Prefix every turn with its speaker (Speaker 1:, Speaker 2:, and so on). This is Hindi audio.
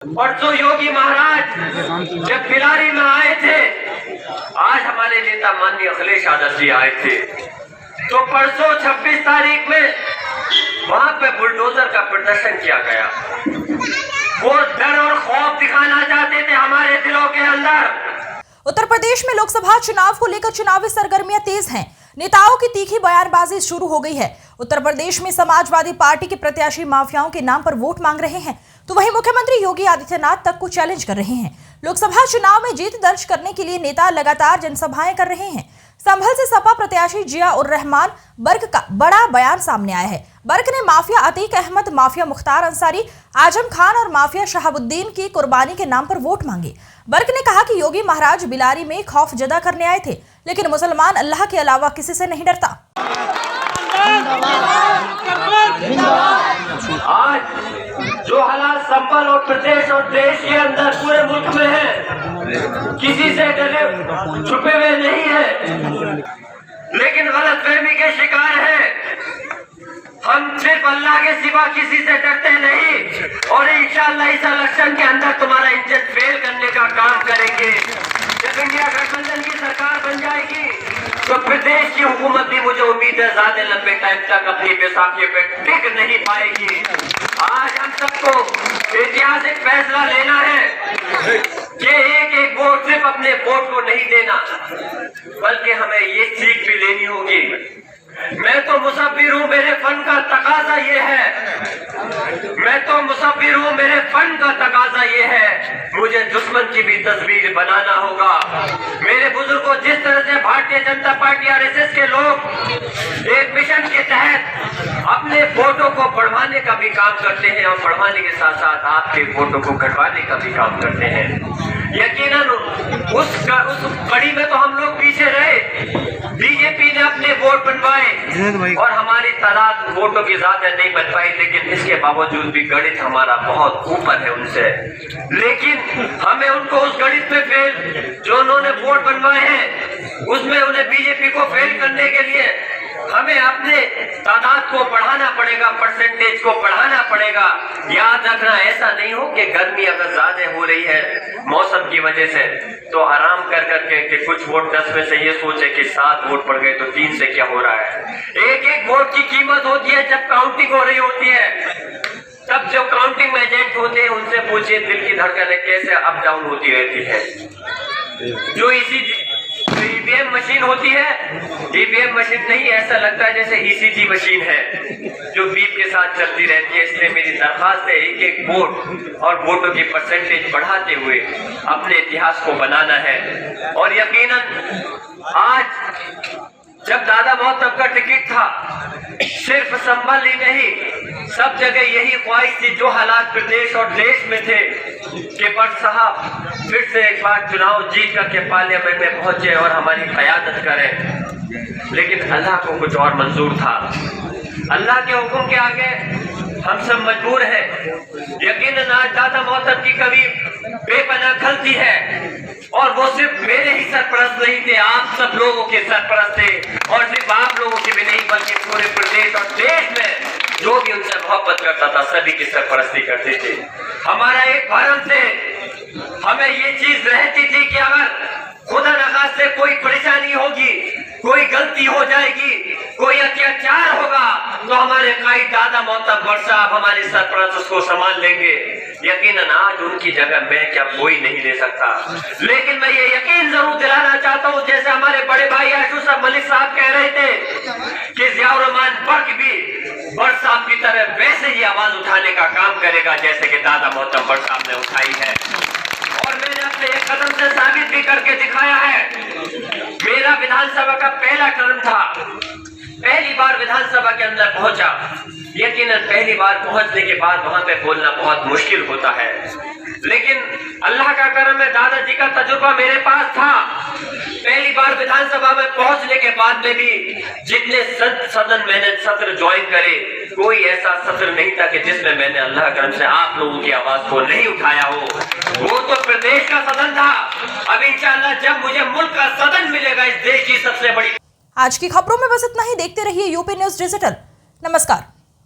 Speaker 1: परसों योगी महाराज जब बिलारी में आए थे, आज हमारे नेता माननीय अखिलेश यादव जी आए थे, तो परसों 26 तारीख में वहां पे बुलडोजर का प्रदर्शन किया गया। वो डर और खौफ दिखाना चाहते थे हमारे दिलों के अंदर।
Speaker 2: उत्तर प्रदेश में लोकसभा चुनाव को लेकर चुनावी सरगर्मियां तेज हैं। नेताओं की तीखी बयानबाजी शुरू हो गई है। उत्तर प्रदेश में समाजवादी पार्टी के प्रत्याशी माफियाओं के नाम पर वोट मांग रहे हैं, तो वहीं मुख्यमंत्री योगी आदित्यनाथ तक को चैलेंज कर रहे हैं। लोकसभा चुनाव में जीत दर्ज करने के लिए नेता लगातार जनसभाएं कर रहे हैं। संभल से सपा प्रत्याशी जिया उर रहमान बर्क का बड़ा बयान सामने आया है। बर्क ने माफिया अतीक अहमद, माफिया मुख्तार अंसारी, आजम खान और माफिया शहाबुद्दीन की कुर्बानी के नाम पर वोट मांगे। बर्क ने कहा कि योगी महाराज बिलारी में खौफ जदा करने आए थे, लेकिन मुसलमान अल्लाह के अलावा किसी से नहीं डरता।
Speaker 1: आज जो हालात संभल और प्रदेश और देश के अंदर पूरे मुल्क में है, किसी से डरे छुपे हुए नहीं है, लेकिन गलतफहमी के शिकार है। हम सिर्फ अल्लाह के सिवा किसी से डरते नहीं, और इंशाअल्लाह इस इलेक्शन के अंदर तुम्हारा इंजन फेल करने का काम करेंगे। जब इंडिया गठबंधन की सरकार बन जाएगी तो प्रदेश की हुकूमत भी, मुझे उम्मीद है, ज्यादा लंबे टाइम तक अपनी बैसाखी पे टिक नहीं पाएगी। आज हम सबको ऐतिहासिक फैसला लेना है कि एक वोट सिर्फ अपने वोट को नहीं देना, बल्कि हमें ये सीख भी लेनी होगी। मैं तो मुसव्विर हूँ, मेरे फन का तकाजा ये है। मैं तो मुसव्विर हूँ, मेरे फन का तकाजा ये है। मुझे दुश्मन की भी तस्वीर बनाना होगा। मेरे बुजुर्गों, जिस तरह से भारतीय जनता पार्टी आरएसएस के लोग एक मिशन के तहत अपने वोटों को बढ़वाने का भी काम करते हैं, और बढ़वाने के साथ साथ आपके वोटों को घटवाने का भी काम करते हैं, यकीनन उस कड़ी में तो हम लोग पीछे रहे। बीजेपी ने अपने वोट बनवाए और हमारी तादाद वोटों की ज्यादा नहीं बन पाई, लेकिन इसके बावजूद भी गणित हमारा बहुत ऊपर है उनसे। लेकिन हमें उनको उस गणित में फेल, जो उन्होंने वोट बनवाए हैं उसमें उन्हें बीजेपी को फेल करने के लिए हमें अपने तादाद को बढ़ाना पड़ेगा, परसेंटेज को बढ़ाना पड़ेगा। याद रखना, ऐसा नहीं हो कि गर्मी अगर ज्यादा हो रही है मौसम की वजह से, तो आराम कर करके कि कुछ वोट 10 में से ये सोचे कि 7 वोट पड़ गए तो 3 से क्या हो रहा है। एक एक वोट की कीमत होती है जब काउंटिंग हो रही होती है। तब जो काउंटिंग में एजेंट होते हैं उनसे पूछिए दिल की धड़कनें कैसे अप डाउन होती रहती है। जो ईवीएम मशीन होती है, ईवीएम मशीन नहीं, ऐसा लगता है जैसे ईसीजी मशीन है जो बीप के साथ चलती रहती है। इसलिए मेरी दरखास्त है, एक एक वोट और वोटों की परसेंटेज बढ़ाते हुए अपने इतिहास को बनाना है। और यकीनन आज जब दादा मोहतब का टिकट था, सिर्फ संभल ही नहीं, सब जगह यही ख्वाहिश थी, जो हालात प्रदेश और देश में थे, कि भट्ट साहब फिर से एक बार चुनाव जीत करके पार्लियामेंट में पहुंचे और हमारी क़यादत करें। लेकिन अल्लाह को कुछ और मंजूर था। अल्लाह के हुक्म के आगे हम सब मजबूर हैं। यकीनन आज दादा मोहतब की कभी बेपनाह गलती है, और वो सिर्फ मेरे ही सरपरस्त नहीं थे, आप सब लोगों के सरपरस्त थे, और सिर्फ आप लोगों के भी नहीं बल्कि पूरे प्रदेश और देश में जो भी उनसे मोहब्बत करता था सभी की सरपरस्ती करते थे। हमारा एक भरम थे, हमें ये चीज रहती थी कि अगर खुदा नखास से कोई परेशानी होगी, कोई गलती हो जाएगी, कोई अत्याचार होगा, तो हमारे कायद दादा मोहतब भट्ट साहब हमारे सरपरस्त उसको संभाल लेंगे। यकीनन आज उनकी जगह मैं क्या कोई नहीं ले सकता, लेकिन मैं ये यकीन जरूर दिलाना चाहता हूँ, जैसे हमारे बड़े भाई आशुफ मलिक साहब कह रहे थे कि जियाउर रहमान बर्क भी भट्ट साहब की तरह वैसे ही आवाज उठाने का काम करेगा जैसे कि दादा मोहतब भट्ट साहब ने उठाई है। और मैंने अपने एक कदम से साबित भी करके दिखाया है। मेरा विधानसभा का पहला टर्म था, पहली बार विधानसभा के अंदर पहुंचा। यकीनन पहली बार पहुंचने के बाद वहां पे बोलना बहुत मुश्किल होता है, लेकिन अल्लाह का करम है, दादाजी का तजुर्बा मेरे पास था। पहली बार विधानसभा में पहुंचने के बाद में भी जितने सदन मैंने सत्र ज्वाइन करे, कोई ऐसा सत्र नहीं था कि जिसमें मैंने अल्लाह करम से आप लोगों की आवाज को नहीं उठाया हो। वो तो प्रदेश का सदन था। अब इंशाअल्लाह जब मुझे मुल्क का सदन मिलेगा, इस देश की सबसे बड़ी।
Speaker 2: आज की खबरों में बस इतना ही। देखते रहिए यूपी न्यूज डिजिटल। नमस्कार।